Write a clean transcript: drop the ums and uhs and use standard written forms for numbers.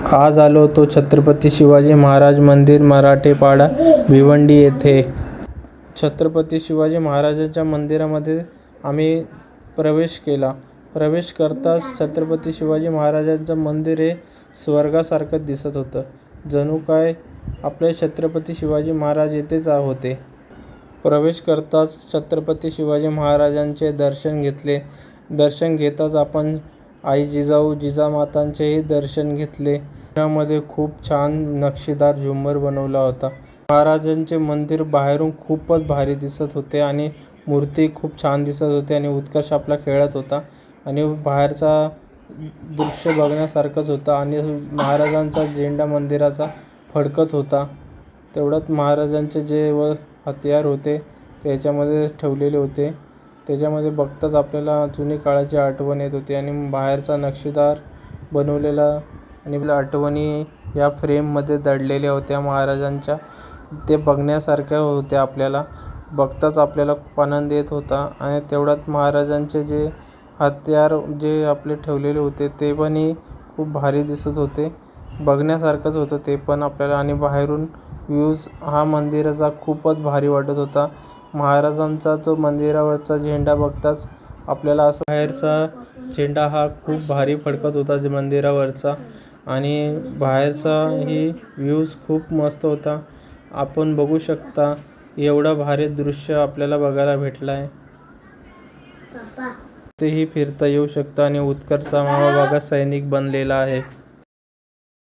आज आलो होतो छत्रपती शिवाजी महाराज मंदिर मराठेपाडा भिवंडी येथे। छत्रपती शिवाजी महाराजांच्या मंदिरामध्ये आम्ही प्रवेश केला। प्रवेश करताच छत्रपती शिवाजी महाराजांचं मंदिर हे स्वर्गासारखं दिसत होतं। जणू काय आपले छत्रपती शिवाजी महाराज येथेच होते। प्रवेश करताच छत्रपती शिवाजी महाराजांचे दर्शन घेतले। दर्शन घेताच आपण आई जिजाऊ जिजामातांचेही दर्शन घेतले। मंदिरामध्ये खूप छान नक्षीदार झुंबर बनवला होता। महाराजांचे मंदिर बाहेरून खूपच भारी दिसत होते आणि मूर्ती खूप छान दिसत होती आणि उत्कर्ष आपला खेळत होता आणि बाहेरचा दृश्य बघण्यासारखंच होतं आणि महाराजांचा झेंडा मंदिराचा फडकत होता। तेवढ्यात महाराजांचे जे हत्यार होते ते याच्यामध्ये ठेवलेले होते। त्याच्यामध्ये बघताच आपल्याला जुनी काळाची आठवण येत होती आणि बाहेरचा नक्षीदार बनवलेला आणि आठवणी या फ्रेममध्ये दडलेल्या होत्या महाराजांच्या। ते बघण्यासारख्या होत्या। आपल्याला बघताच आपल्याला खूप आनंद येत होता आणि तेवढ्यात महाराजांचे जे हत्यार जे आपले ठेवलेले होते ते पण खूप भारी दिसत होते। बघण्यासारखंच होतं ते पण आपल्याला आणि बाहेरून व्ह्यूज हा मंदिराचा खूपच भारी वाटत होता। महाराजांचा तो मंदिरावरचा झेंडा बघताच आपल्याला असं बाहेरचा झेंडा हा खूप भारी फडकत होता मंदिरावरचा आणि बाहेरचा ही व्ह्यूज खूप मस्त होता। आपण बघू शकता एवढं भारी दृश्य आपल्याला बघायला भेटलं आहे। तेही फिरता येऊ शकतं आणि उत्कर्षचा महाभागात सैनिक बनलेला आहे।